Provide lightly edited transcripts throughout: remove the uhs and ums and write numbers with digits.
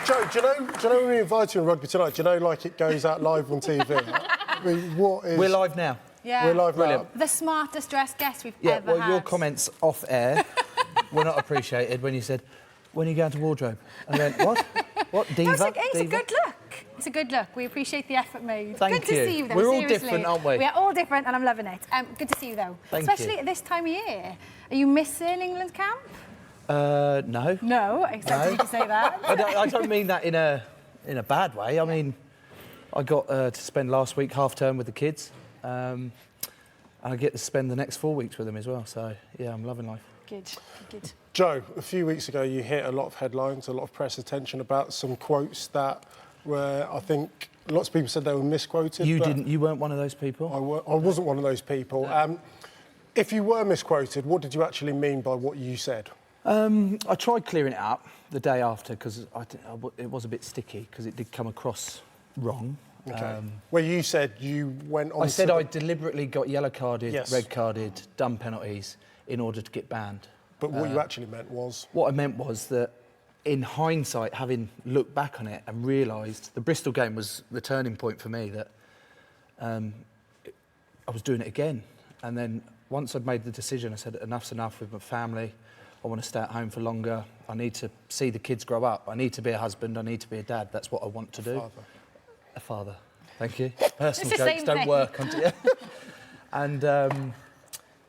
Joe, do you know when we invite you on Rugby Tonight, do you know, like, it goes out live on TV? I mean, what is... We're live now. Yeah. We're live now. The smartest dressed guest we've ever had. Well, your comments off air were not appreciated when you said, when are you going to wardrobe? And then, what? What, diva? No, it's a Diva? good look. It's a good look. We appreciate the effort made. Thank good you. to see you, though, We're all seriously. different, aren't we? We are all different, and I'm loving it. Good to see you, though. Thank you. Especially at this time of year. Are you missing England camp? No. No, I expected you to say that. I don't mean that in a bad way. I mean, I got to spend last week half-term with the kids. And I get to spend the next 4 weeks with them as well. So, yeah, I'm loving life. Good, good. Joe, a few weeks ago you hit a lot of headlines, a lot of press attention about some quotes that were, I think, lots of people said they were misquoted. You didn't. You weren't one of those people. I wasn't one of those people. No. If you were misquoted, what did you actually mean by what you said? I tried clearing it up the day after because it was a bit sticky because it did come across wrong. Okay. Where you said you went on... I said I deliberately got yellow carded, Yes. red carded, done penalties in order to get banned. But what you actually meant was... What I meant was that, in hindsight, having looked back on it and realised the Bristol game was the turning point for me, that I was doing it again. And then once I'd made the decision, I said, enough's enough with my family. I want to stay at home for longer. I need to see the kids grow up. I need to be a husband. I need to be a dad. That's what I want to do. Father. A father. Thank you. Personal It's the jokes same don't thing. work. And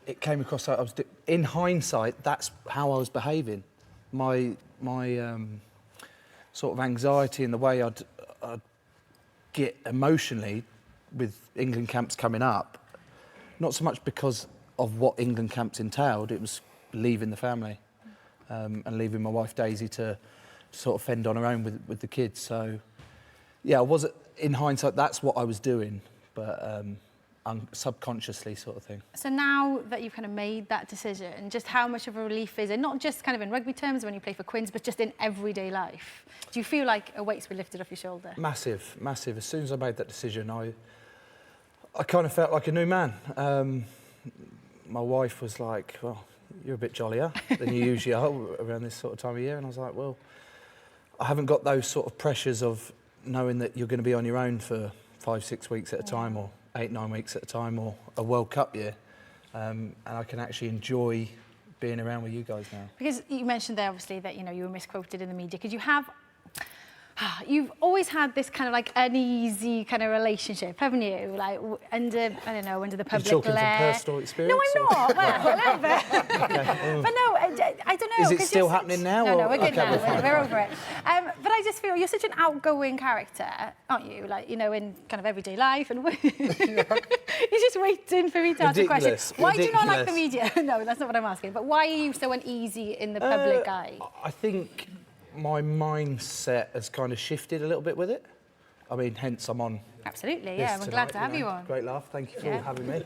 it came across like in hindsight, that's how I was behaving. My sort of anxiety and the way I'd get emotionally with England camps coming up, not so much because of what England camps entailed, it was leaving the family and leaving my wife Daisy to sort of fend on her own with the kids. So, yeah, I was, in hindsight, that's what I was doing, but subconsciously sort of thing. So now that you've kind of made that decision, just how much of a relief is it, not just kind of in rugby terms when you play for Quins, but just in everyday life? Do you feel like a weight's been lifted off your shoulder? Massive, massive. As soon as I made that decision, I kind of felt like a new man. My wife was like, well, you're a bit jollier than you usually are around this sort of time of year. And I was like, well, I haven't got those sort of pressures of knowing that you're going to be on your own for 5-6 weeks at a time, or 8-9 weeks at a time, or a World Cup year. And I can actually enjoy being around with you guys now. Because you mentioned there, obviously, that, you know, you were misquoted in the media. Because you have... You've always had this kind of like uneasy kind of relationship, haven't you? Like under, I don't know, under the public You're talking glare. from personal experience? No, I'm not. Well, a little bit. Okay. But no, I don't know. Is it 'cause still you're happening now? No, or? we're good Okay, now. We're over it. But I just feel you're such an outgoing character, aren't you? Like, you know, in kind of everyday life, and you're just waiting for me to ask a question. Why do you not like the media? No, that's not what I'm asking. But why are you so uneasy in the public eye? I think my mindset has kind of shifted a little bit with it. I mean, hence I'm on. Absolutely, this yeah. We're glad tonight, to have you on. Great laugh. Thank you for Yeah. having me.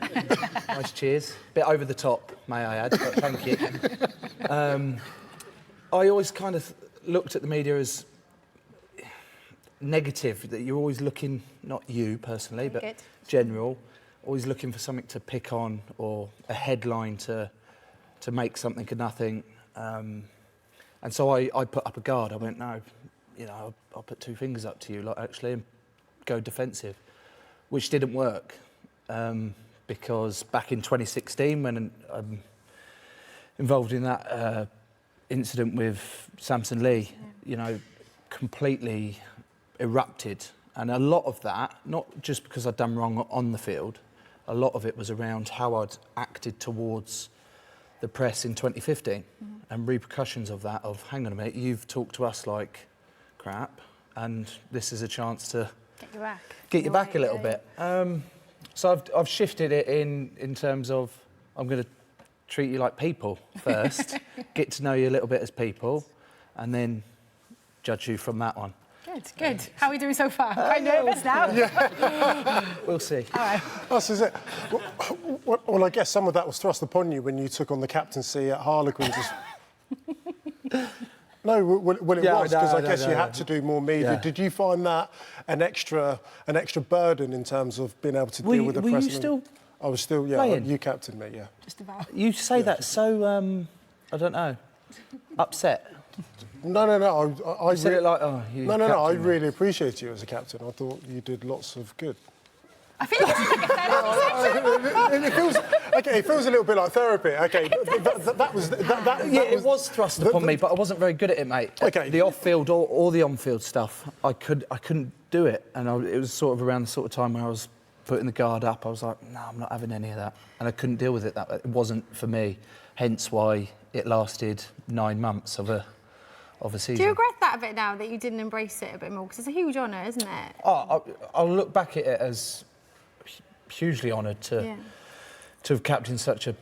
Nice cheers. Bit over the top, may I add, but thank you. I always kind of looked at the media as negative, that you're always looking, not you personally, but Good. general, always looking for something to pick on or a headline to make something of nothing. And so I put up a guard. I went, no, you know, I'll put two fingers up to you, like, actually, and go defensive, which didn't work. Because back in 2016, when I'm involved in that incident with Samson Lee, you know, completely erupted. And a lot of that, not just because I'd done wrong on the field, a lot of it was around how I'd acted towards the press in 2015 and repercussions of that, of, hang on a minute, you've talked to us like crap, and this is a chance to Get you back a little bit. So I've shifted it in terms of, I'm going to treat you like people first, get to know you a little bit as people, and then judge you from that one. Good. How are we doing so far? I'm quite nervous now. Yeah. We'll see. All right. This is it. Well, I guess some of that was thrust upon you when you took on the captaincy at Harlequins. No, well, it was, because I guess you had to do more media. Yeah. Did you find that an extra burden in terms of being able to deal with the press? Were you still I was still, yeah, playing? you captained me, yeah. Just about. You say that so, I don't know, upset. No. I You said it like, oh, you No. I captain me. really appreciate you as a captain. I thought you did lots of good. I feel like it's like a therapy It feels a little bit like therapy. Okay, that was. It was thrust upon me, but I wasn't very good at it, mate. Okay. The off-field or the on-field stuff, I couldn't do it, and it was sort of around the sort of time where I was putting the guard up. I was like, no, I'm not having any of that, and I couldn't deal with it. It wasn't for me. Hence why it lasted 9 months of a season. Do you regret that a bit now that you didn't embrace it a bit more? Because it's a huge honour, isn't it? I'll look back at it as hugely honoured to have captained such a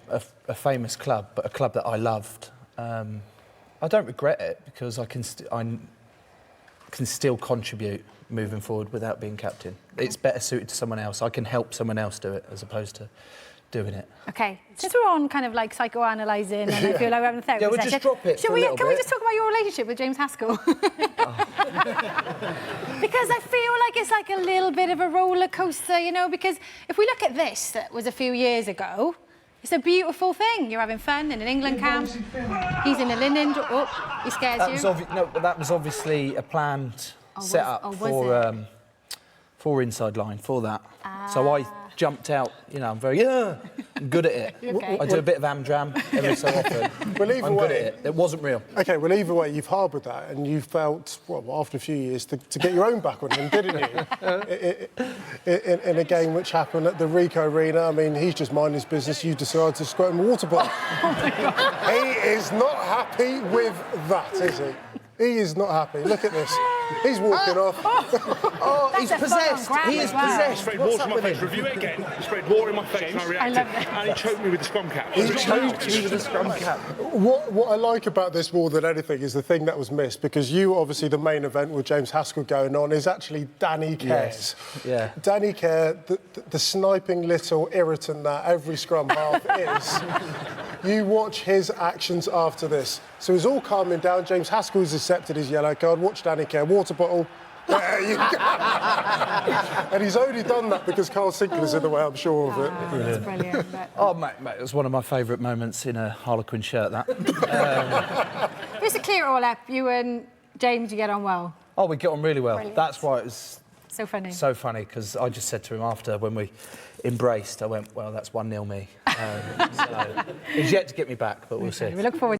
famous club, but a club that I loved. I don't regret it because I can still contribute moving forward without being captain. It's better suited to someone else. I can help someone else do it as opposed to doing it. Okay, since we're on kind of like psychoanalysing and I feel like we're having a therapy we'll session, just drop it can we just talk about your relationship with James Haskell? Because I feel like it's like a little bit of a roller coaster, you know, because if we look at this, that was a few years ago, it's a beautiful thing. You're having fun in an England camp. He's in a linen... Oh, he scares you. That was obviously a planned set-up for inside line, for that. So I jumped out, you know, I'm good at it. Okay. I do a bit of amdram every so often. Well, either I'm way, good at it. It wasn't real. Okay, well, either way, you've harboured that and you felt, well, after a few years, to get your own back on him, didn't you? in a game which happened at the Rico Arena. I mean, he's just minding his business. You decided to squirt him a water bottle. He is not happy with that, is he? He is not happy. Look at this. He's walking off. He's possessed. He is possessed. Sprayed water in my face. Review it again. He sprayed water in my face and I reacted. And he choked me with the scrum cap. He choked me with the scrum cap. What I like about this more than anything is the thing that was missed, because you, obviously, the main event with James Haskell going on is actually Danny Cares. Yes. Yeah. Danny Care, the sniping little irritant that every scrum half is. You watch his actions after this. So he's all calming down. James Haskell's accepted his yellow card. Watch Danny Care, water bottle. There you go. And he's only done that because Carl Sinclair's in the way, I'm sure of it. That's brilliant. Mate, it was one of my favourite moments in a Harlequin shirt, that. Just to clear it all up, you and James, you get on well? Oh, we get on really well. Brilliant. That's why it was so funny. So funny, because I just said to him after, when we embraced, I went, well, that's 1-0 me. So he's yet to get me back, but we'll see. We look forward